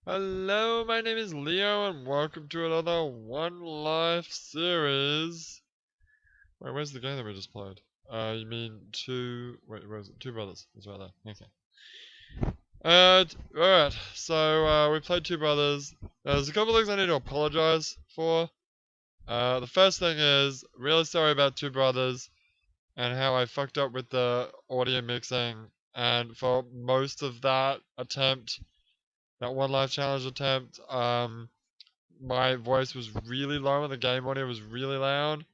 Hello, my name is Leo, and welcome to another One Life series. Wait, where's the game that we just played? You mean two... Wait, where is it? Two Brothers. It's right there. Okay. Alright, so, we played Two Brothers. There's a couple things I need to apologize for. The first thing is, really sorry about Two Brothers, and how I fucked up with the audio mixing, and for most of that attempt, that One Life challenge attempt, my voice was really low and the game audio was really loud.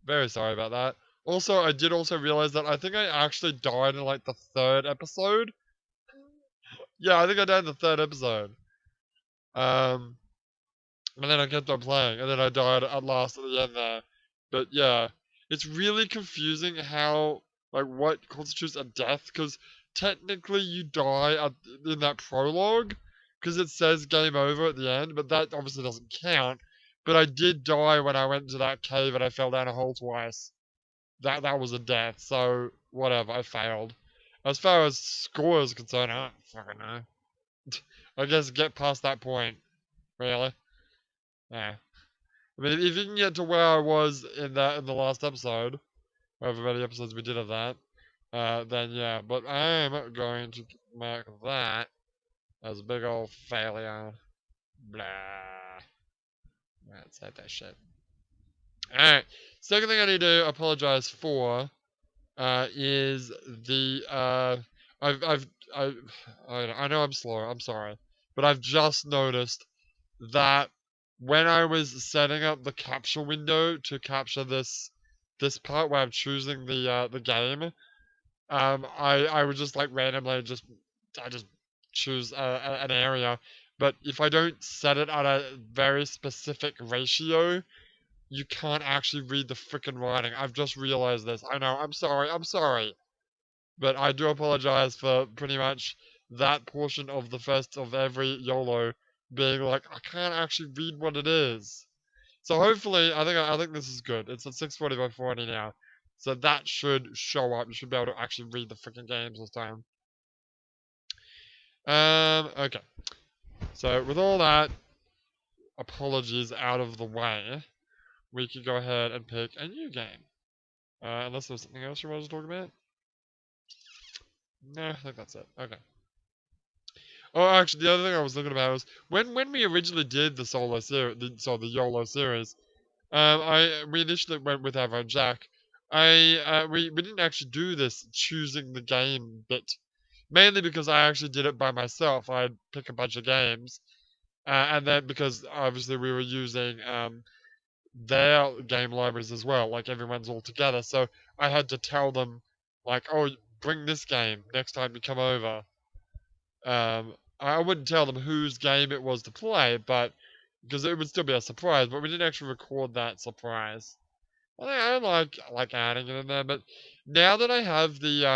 Very sorry about that. Also, I did also realize that I think I actually died in like the third episode. Yeah, I think I died in the third episode. Um, and then I kept on playing, and then I died at last at the end there. But yeah, it's really confusing how, like, what constitutes a death, because technically you die in that prologue, because it says game over at the end, but that obviously doesn't count. But I did die when I went into that cave and I fell down a hole twice. That was a death, so whatever, I failed. As far as score is concerned, I don't fucking know. I guess get past that point, really. Yeah. I mean, if you can get to where I was in the last episode, however many episodes we did of that, then yeah. But I am going to mark that as a big old failure. Blah. Right, save that shit. Alright. Second thing I need to apologize for, is the, I've, I know I'm slow, I'm sorry. But I've just noticed that when I was setting up the capture window to capture this part where I'm choosing the game, I would just like randomly I just choose an area, but if I don't set it at a very specific ratio, you can't actually read the freaking writing. I've just realized this. I know. I'm sorry, but I do apologize for pretty much that portion of the first of every YOLO being like, I can't actually read what it is. So hopefully, I think this is good. It's at 6:40 by 40 now, so that should show up. You should be able to actually read the freaking games this time. Okay. So with all that apologies out of the way, we can go ahead and pick a new game. Unless there's something else you wanted to talk about. No, I think that's it. Okay. Oh, actually, the other thing I was looking about was when we originally did the solo series, the YOLO series. We initially went with our Jack. We didn't actually do this choosing the game bit, mainly because I actually did it by myself. I'd pick a bunch of games, and then because obviously we were using their game libraries as well, like everyone's all together. So I had to tell them, like, oh, bring this game next time you come over. I wouldn't tell them whose game it was to play, but because it would still be a surprise. But we didn't actually record that surprise. I like adding it in there, but now that I have the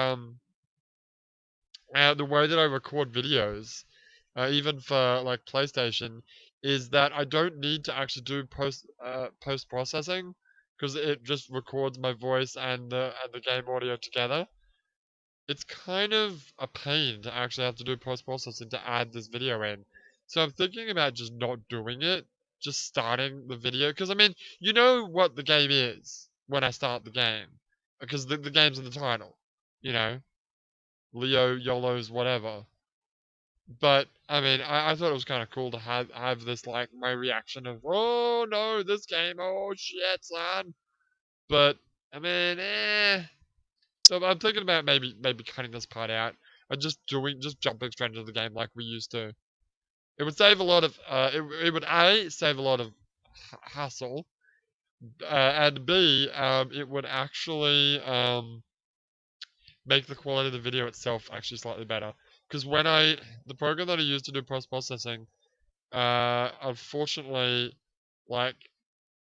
way that I record videos, even for like PlayStation, is that I don't need to actually do post processing because it just records my voice and the game audio together. It's kind of a pain to actually have to do post processing to add this video in. So I'm thinking about just not doing it, just starting the video. Because I mean, you know what the game is when I start the game, because the game's in the title, you know, Leo, YOLOs, whatever. But I mean, I thought it was kind of cool to have this like my reaction of, oh no, this game, oh shit, son. But I mean, So I'm thinking about maybe cutting this part out and just jumping straight into the game like we used to. It would save a lot of it would A save a lot of hassle, and B it would actually make the quality of the video itself actually slightly better. Because the program that I use to do post processing, unfortunately, like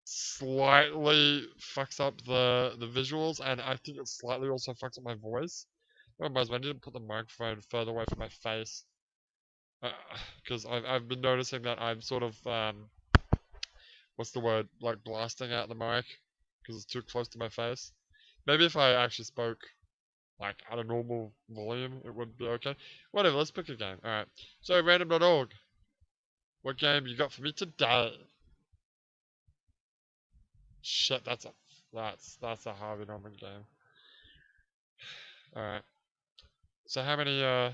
slightly fucks up the visuals, and I think it slightly also fucks up my voice. Oh, might as well. I need to put the microphone further away from my face. Because I've been noticing that I'm sort of, what's the word? Like blasting out the mic because it's too close to my face. Maybe if I actually spoke like at a normal volume, it would be okay. Whatever, let's pick a game. Alright. So, random.org. What game you got for me today? Shit, that's a Harvey Norman game. Alright. So how many, I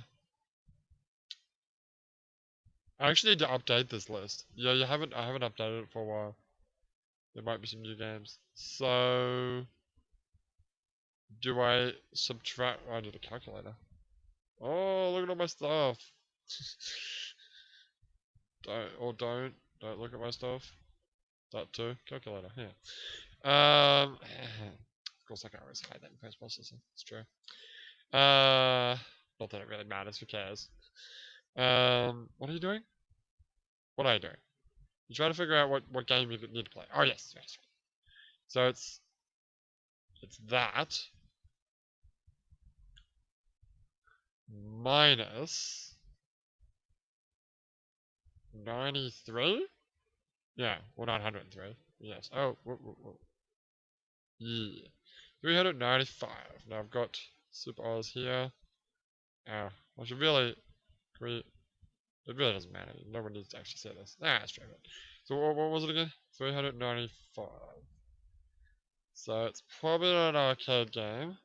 actually need to update this list. Yeah, I haven't updated it for a while. There might be some new games. So, do I subtract, I need a calculator. Oh, look at all my stuff. Don't look at my stuff. That too, calculator, yeah. Of course I can always hide that in post-processing, it's true. Not that it really matters, who cares? What are you doing? What are you doing? You're trying to figure out what game you need to play. Oh yes. So it's that minus 93? Yeah, well 903. Yes. Oh, whoa. Yeah. 395. Now I've got super Oz here. I should really create. It really doesn't matter. No one needs to actually say this. That's true. So what was it again? 395. So it's probably not an arcade game.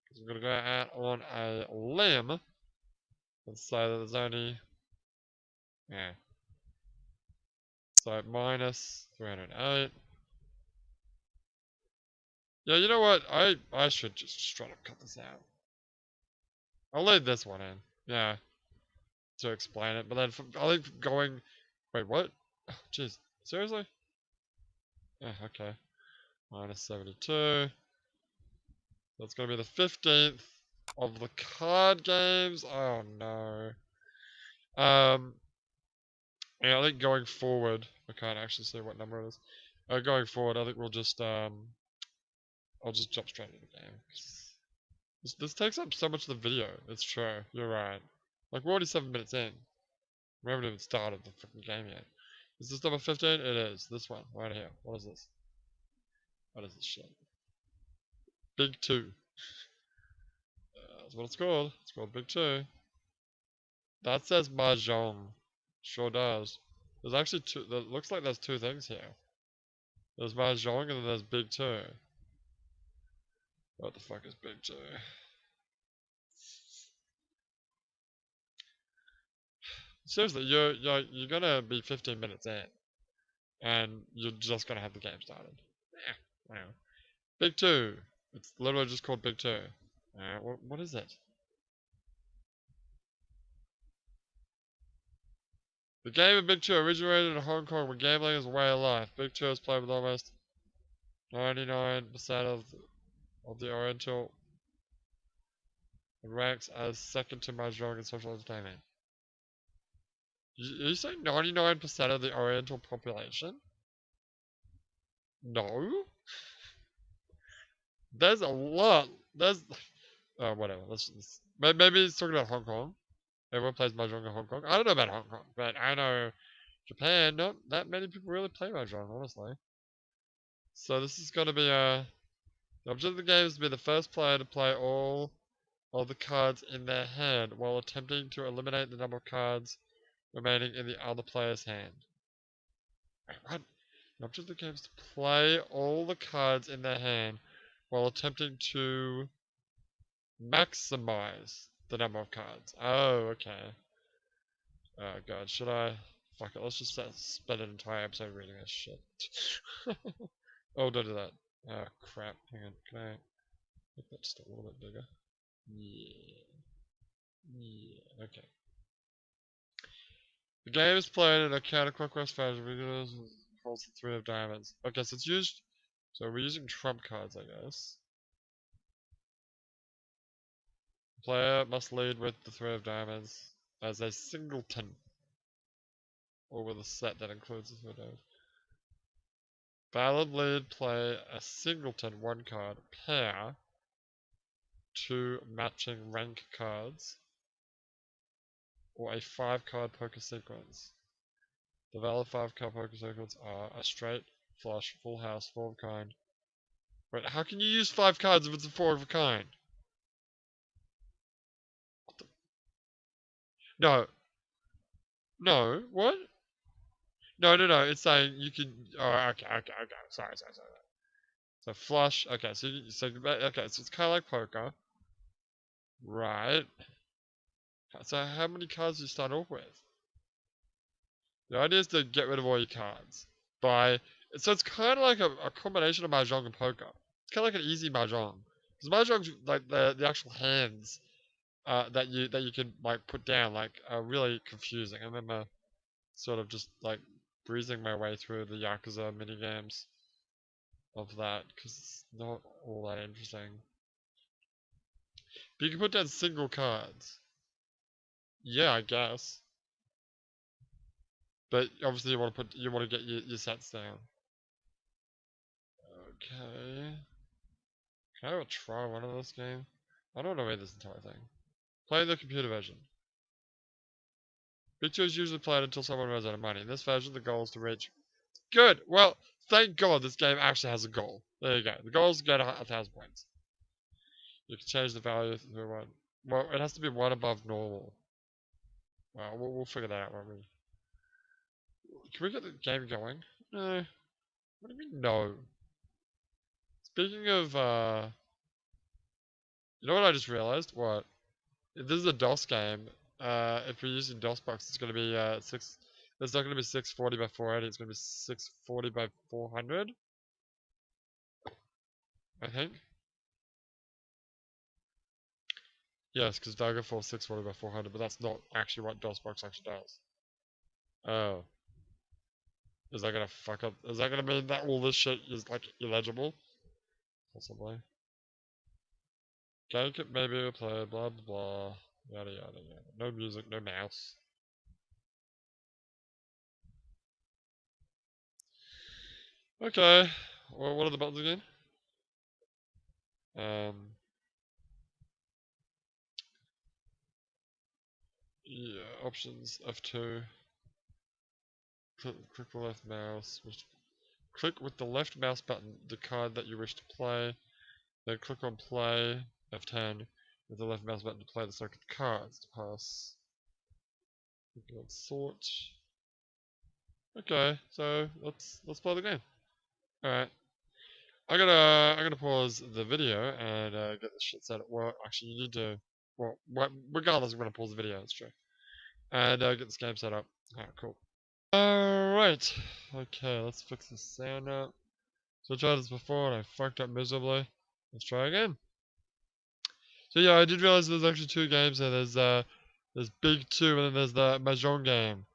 Because I'm going to go out on a limb and say that there's only. Yeah. So minus 308. Yeah, you know what? I should just straight up cut this out. I'll leave this one in. Yeah. To explain it. But then I'll leave going. Wait, what? Jeez. Seriously? Yeah, okay. Minus 72. That's going to be the 15th of the card games. Oh no. Yeah, I think going forward, I can't actually see what number it is. Going forward, I think we'll just I'll just jump straight into the game. This takes up so much of the video. It's true. You're right. Like we're already 7 minutes in. We haven't even started the freaking game yet. Is this number 15? It is. This one right here. What is this? What is this shit? Big 2. That's what it's called. It's called Big 2. That says Mahjong. Sure does. There's actually two. It looks like there's two things here. There's Mahjong and then there's Big 2. What the fuck is Big 2? Seriously, you're gonna be 15 minutes in, and you're just gonna have the game started. Yeah, whatever. Big 2. It's literally just called Big 2. What is it? The game of Big 2 originated in Hong Kong where gambling is a way of life. Big 2 is played with almost 99% of the Oriental and ranks as second to Mahjong in social entertainment. You say 99% of the Oriental population? No? There's a lot. There's... whatever. Maybe he's talking about Hong Kong. Everyone plays Mahjong in Hong Kong. I don't know about Hong Kong, but I know Japan, not that many people really play Mahjong, honestly. So this is going to be the objective of the game is to be the first player to play all of the cards in their hand while attempting to eliminate the number of cards remaining in the other player's hand. Wait, what? The objective of the game is to play all the cards in their hand while attempting to maximize the number of cards. Oh, okay. Oh god, should I? Fuck it, let's just spend an entire episode reading this shit. Oh, don't do that. Oh crap, hang on, can I make that just a little bit bigger? Yeah, okay. The game is played in a counterclockwise fashion because it holds the 3 of diamonds. Okay, so it's used, so we're using trump cards, I guess. The player must lead with the 3 of diamonds as a singleton, or with a set that includes the 3 of diamonds. Valid lead play a singleton 1 card pair 2 matching rank cards or a 5 card poker sequence. The valid 5 card poker sequence are a straight, flush, full house, 4 of a kind. Wait, how can you use 5 cards if it's a 4 of a kind? What the? No. No, what? No, no, no. It's saying you can. Oh, okay, okay, okay. Sorry, sorry, sorry. So flush. Okay, so okay, so it's kind of like poker, right? So how many cards do you start off with? The idea is to get rid of all your cards by. So it's kind of like a combination of mahjong and poker. It's kind of like an easy mahjong. Because mahjong's like the actual hands that you can like put down like are really confusing. I remember sort of just like breezing my way through the Yakuza mini games of that because it's not all that interesting. But you can put down single cards. Yeah, I guess. But obviously you want to get your sets down. Okay. Can I have a try one of this game? I don't want to read this entire thing. Play the computer version. Big 2 is usually played until someone runs out of money. In this version, the goal is to reach. Good! Well, thank God this game actually has a goal. There you go. The goal is to get 1,000 points. You can change the value through one. Well, it has to be one above normal. Well, we'll figure that out when we. Can we get the game going? No. What do you mean, no? Speaking of, you know what I just realized? What? If this is a DOS game, if we're using DOSBox, it's going to be, it's not going to be 640 by 480, it's going to be 640 by 400, I think. Yes, because Daggerfall 640 by 400, but that's not actually what DOSBox actually does. Oh. Is that gonna fuck up? Is that gonna mean that all this shit is like illegible? Possibly. Game can maybe replay, blah blah blah. Yada yada yada. No music, no mouse. Okay. Well, what are the buttons again? Yeah, options F2. Click the left mouse. Click with the left mouse button the card that you wish to play. Then click on play F10 with the left mouse button to play the selected cards to pass. Click on sort. Okay, so let's play the game. All right, I'm gonna pause the video and get this shit set up. Well, actually, you need to. Well, regardless, I'm gonna pause the video. It's true, and get this game set up. Alright, cool. All right, okay, let's fix the sound up. So I tried this before and I fucked up miserably. Let's try again. So yeah, I did realize there's actually two games here. There's Big 2 and then there's the Mahjong game.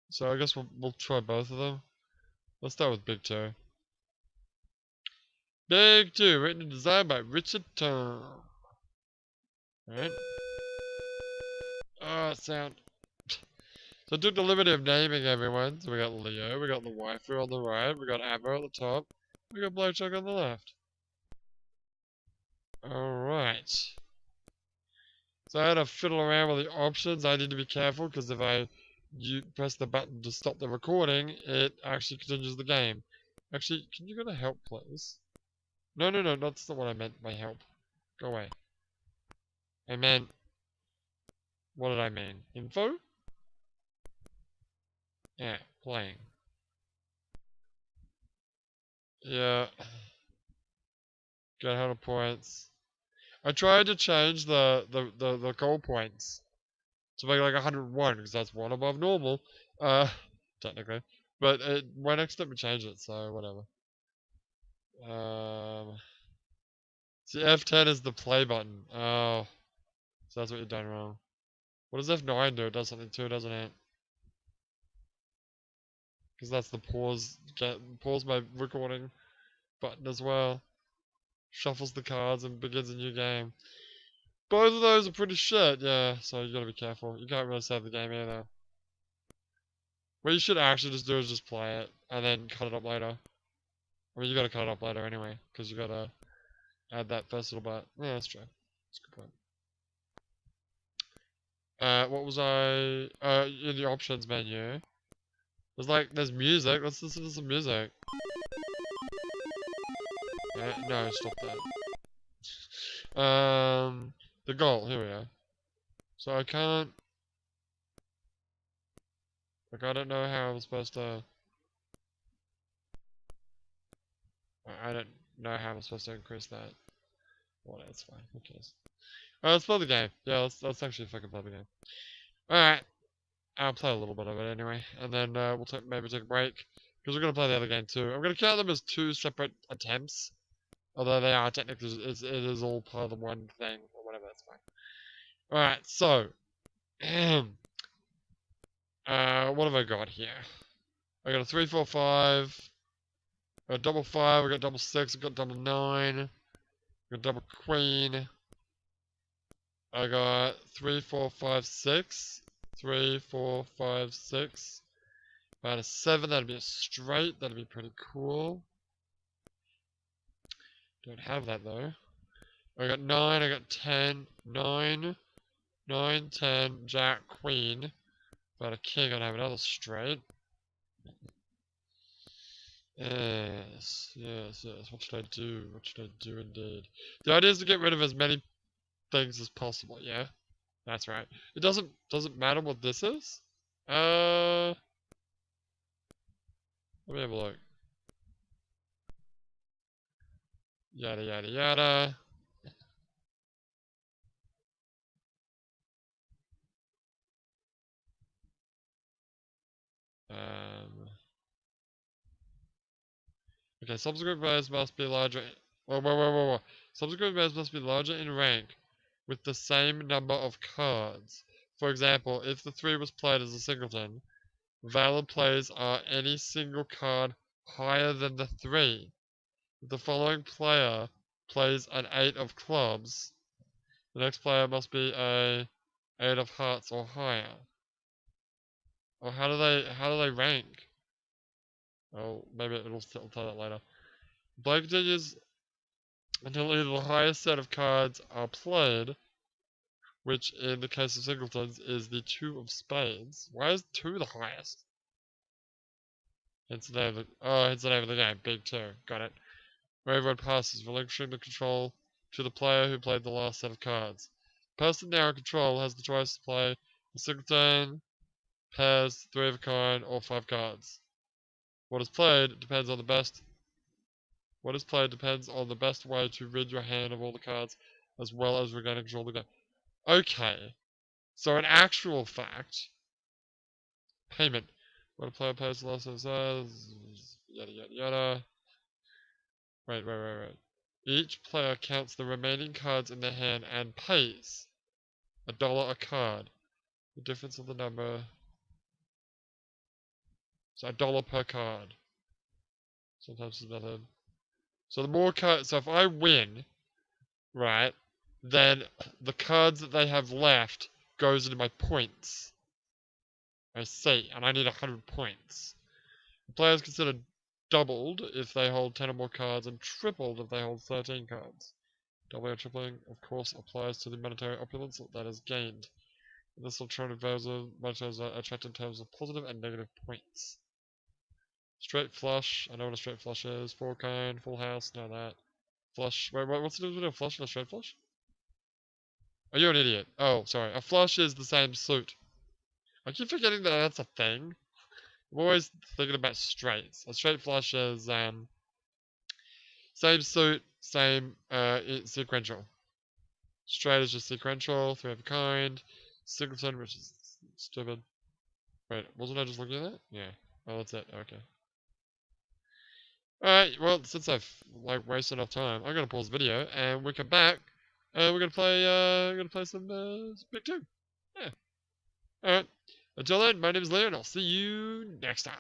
So I guess we'll try both of them. Let's start with Big 2. Big 2, written and designed by Richard Tom. Alright. Oh, sound. So I took the liberty of naming everyone. So we got Leo, we got the waifu on the right, we got Amber at the top, we got Blowchuck on the left. Alright. So I had to fiddle around with the options. I need to be careful because if you press the button to stop the recording, it actually continues the game. Actually, can you go to help, please? No, no, no, that's not what I meant by help. Go away. I meant... What did I mean? Info? Yeah, playing. Yeah. Get 100 points. I tried to change the goal points to make like 101 because that's one above normal. Technically. But it won't actually let me change it, so whatever. See, F10 is the play button. Oh, so that's what you've done wrong. What does F9 do? It does something too, doesn't it? Because that's the pause my recording button as well. Shuffles the cards and begins a new game. Both of those are pretty shit, yeah, so you gotta be careful. You can't really save the game either. What you should actually just do is just play it, and then cut it up later. I mean, you gotta cut it up later anyway, because you gotta add that first little bit. Yeah, that's true. That's a good point. What was I... in the options menu. There's music. Let's listen to some music. No, stop that. The goal. Here we are. So I can't. Like, I don't know how I'm supposed to... I don't know how I'm supposed to increase that. Well, that's fine. Who cares? Alright, let's play the game. Yeah, let's actually fucking play the game. Alright. I'll play a little bit of it anyway. And then we'll maybe take a break. Because we're going to play the other game too. I'm going to count them as 2 separate attempts. Although they are technically, it is all part of the one thing. Or whatever, that's fine. Alright, so. What have I got here? I got a 3, 4, 5. I got double 5, I got double 6, I got double 9. I got double queen. I got 3, 4, 5, 6. 3, 4, 5, 6. If I had a 7, that'd be a straight. That'd be pretty cool. Don't have that though. I got 9, I got 10. 9, 9, 10, jack, queen. If I had a king, I'd have another straight. Yes, yes, yes. What should I do? What should I do indeed? The idea is to get rid of as many things as possible, yeah? That's right. It doesn't matter what this is. Let me have a look. Yada yada yada. Okay, subsequent players must be larger. Whoa. Subsequent players must be larger in rank with the same number of cards. For example, if the 3 was played as a singleton, valid plays are any single card higher than the 3. If the following player plays an 8 of clubs, the next player must be a 8 of hearts or higher. Or how do they rank? Oh, maybe it'll tell that later. Play continues until either the highest set of cards are played, which in the case of singletons is the 2 of spades. Why is 2 the highest? Hence the name of the game, Big 2. Got it. Where everyone passes, relinquishing the control to the player who played the last set of cards. The person now in control has the choice to play a singleton, pairs, 3 of a kind, or 5 cards. What is played depends on the best way to rid your hand of all the cards, as well as regaining control of the game. Okay, so in actual fact, payment. When a player pays the last of size, yada yada yada. Wait. Each player counts the remaining cards in their hand and pays $1 a card. The difference of the number. So $1 per card. Sometimes it's nothing. So the more cards. So if I win, right, then the cards that they have left goes into my points. I see, and I need 100 points. The players considered doubled if they hold 10 or more cards, and tripled if they hold 13 cards. Doubling or tripling, of course, applies to the monetary opulence that is gained. In this alternative version, monetary are attracted in terms of positive and negative points. Straight flush, I know what a straight flush is. 4 kind, full house, know that. Flush, wait, what's the difference between a flush and a straight flush? Oh, you're an idiot. Oh, sorry. A flush is the same suit. I keep forgetting that that's a thing. I'm always thinking about straights. A straight flush is, same suit, same, sequential. Straight is just sequential, 3 of a kind. Singleton, which is stupid. Wait, wasn't I just looking at that? Yeah. Oh, that's it. Okay. Alright, well, since I've, wasted enough time, I'm gonna pause the video, and we come back, and we're gonna play some, Big 2. Yeah. Alright. Until then, my name is Leo, and I'll see you next time.